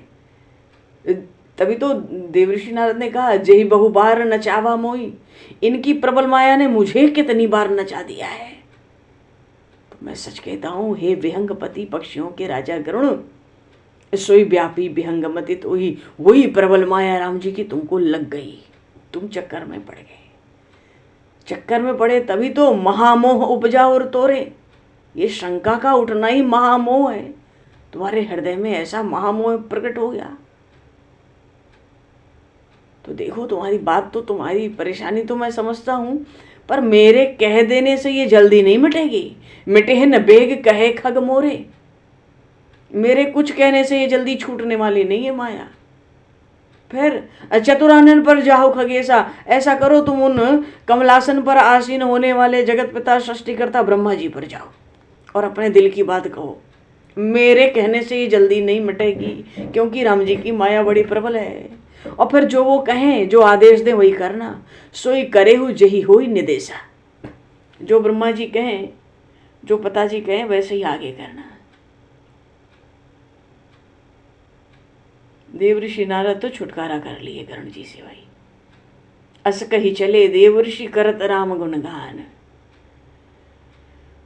तभी तो देव ऋषि नारद ने कहा, जही बहु बार नचावा मोही। इनकी प्रबल माया ने मुझे कितनी बार नचा दिया है। तो मैं सच कहता हूँ, हे विहंगपति पक्षियों के राजा गरुण, सोई व्यापी विहंगमति, तो ही वही प्रबल माया राम जी की तुमको लग गई, तुम चक्कर में पड़ गए। चक्कर में पड़े तभी तो महामोह उपजा और तोरे, ये शंका का उठना ही महामोह है। तुम्हारे हृदय में ऐसा महामोह प्रकट हो गया। तो देखो, तुम्हारी बात तो, तुम्हारी परेशानी तो मैं समझता हूं, पर मेरे कह देने से ये जल्दी नहीं मिटेगी। मिटे है न बेग कहे खग मोरे, मेरे कुछ कहने से ये जल्दी छूटने वाली नहीं है माया। फिर चतुरानन पर जाओ खगेशा, ऐसा करो तुम उन कमलासन पर आसीन होने वाले जगत पिता सृष्टिकर्ता ब्रह्मा जी पर जाओ और अपने दिल की बात कहो। मेरे कहने से ये जल्दी नहीं मिटेगी, क्योंकि राम जी की माया बड़ी प्रबल है। और फिर जो वो कहें, जो आदेश दें वही करना। सोई करे हु जही होई निदेशा, जो ब्रह्मा जी कहें, जो पिताजी कहें वैसे ही आगे करना। देव ऋषि नारद तो छुटकारा कर लिए गरुड़ जी से भाई। अस कही चले देव ऋषि करत राम गुणगान,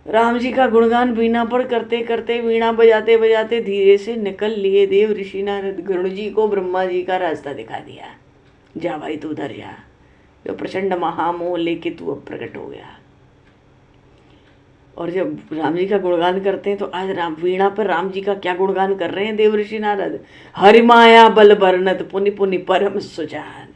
राम जी का गुणगान वीणा पर करते करते, वीणा बजाते बजाते धीरे से निकल लिए देव ऋषि नारद। गरुड़ जी को ब्रह्मा जी का रास्ता दिखा दिया, जा भाई तू उधर जा, जो प्रचंड महामोह लेके तू अब प्रकट हो गया। और जब राम जी का गुणगान करते हैं तो आज वीणा पर राम जी का क्या गुणगान कर रहे हैं देव ऋषि नारद। हरि माया बल बरनत पुनि पुनि परम सुजान।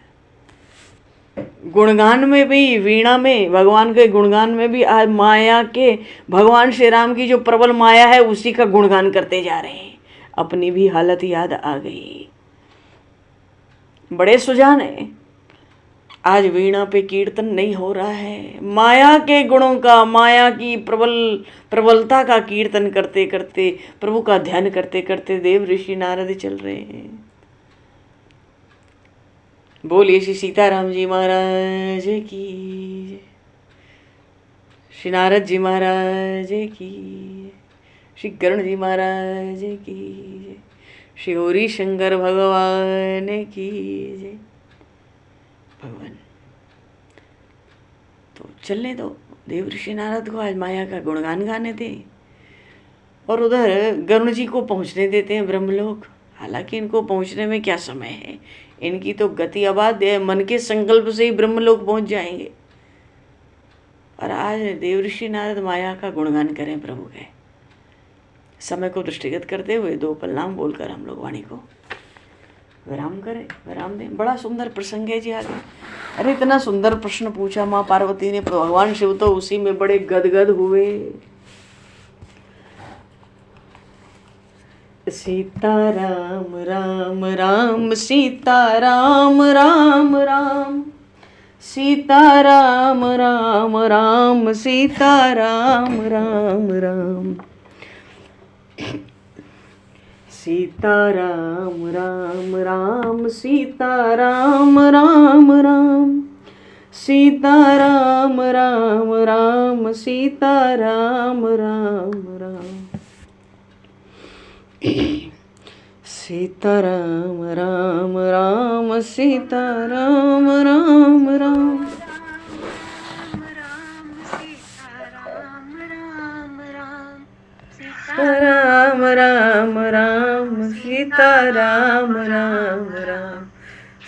गुणगान में भी, वीणा में, भगवान के गुणगान में भी आज माया के, भगवान श्री राम की जो प्रबल माया है उसी का गुणगान करते जा रहे हैं। अपनी भी हालत याद आ गई, बड़े सुजान है। आज वीणा पे कीर्तन नहीं हो रहा है, माया के गुणों का, माया की प्रबलता का कीर्तन करते करते, प्रभु का ध्यान करते करते देव ऋषि नारद चल रहे हैं। बोलिए श्री सीताराम जी महाराज की, श्री नारद जी महाराज की, श्री गरुड़ जी महाराज की, श्री गौरी शंकर भगवान की जय। भगवान तो चलने दो, देव ऋषि नारद को आज माया का गुणगान गाने दे और उधर गरुड़ जी को पहुंचने देते हैं ब्रह्मलोक। हालांकि इनको पहुंचने में क्या समय है, इनकी तो गति आबाद है, मन के संकल्प से ही ब्रह्मलोक पहुंच जाएंगे। और आज देव ऋषि नारद माया का गुणगान करें प्रभु के। समय को दृष्टिगत करते हुए दो पल नाम बोलकर हम लोग वाणी को विराम करें, विराम दें। बड़ा सुंदर प्रसंग है जी आगे। अरे इतना सुंदर प्रश्न पूछा माँ पार्वती ने, भगवान शिव तो उसी में बड़े गदगद हुए। सीता राम राम राम सीता राम राम राम, सीता राम राम राम सीता राम राम राम, सीता राम राम राम सीता राम राम राम, सीता राम राम राम सीता राम राम राम, सीता राम राम राम सीता राम राम राम, राम राम राम सीता राम राम राम,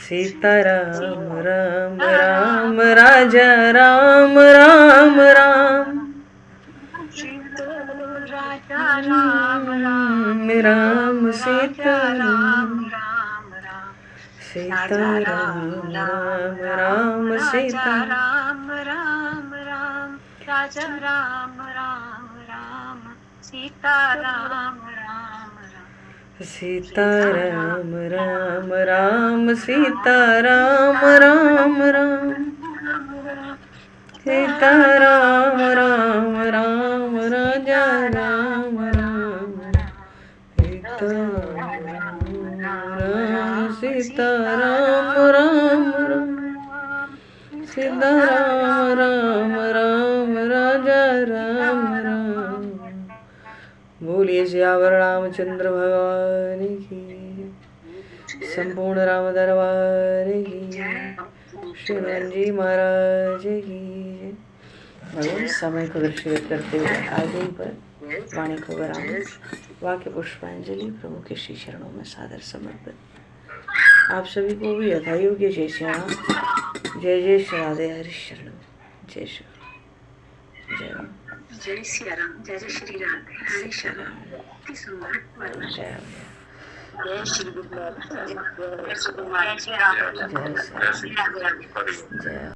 सीता राम राम राम राजा राम राम राम, राम राम राम सीता राम राम राम, सीता राम राम राम सीता राम राम राम, राजा राम राम राम सीता राम राम राम, सीता राम राम राम सीता राम राम राम, सीता राम राम राम राजा राम राम, सीता राम सीता राम राम राम, सीता राम राम राम राजा राम राम। बोलिए सियावर रामचंद्र भगवान की, संपूर्ण राम दरबार की, श्री हनुमान जी महाराज की। भगवान समय को दृष्टिगत करते हुए आगे पर वाणी को विराम, वाक्य पुष्पांजलि प्रभु के श्री चरणों में सादर समर्पित। आप सभी को भी यथा योग्य जय श्री राम, जय जय श्री राधे हरि शरण, जय श्री जय राम, जय श्री राम, जय जय श्री राधे हरि शरण। अति सुंदर वर्णन। जय जय श्री गुरुनाथ, जय श्री राम, जय श्री राम, जय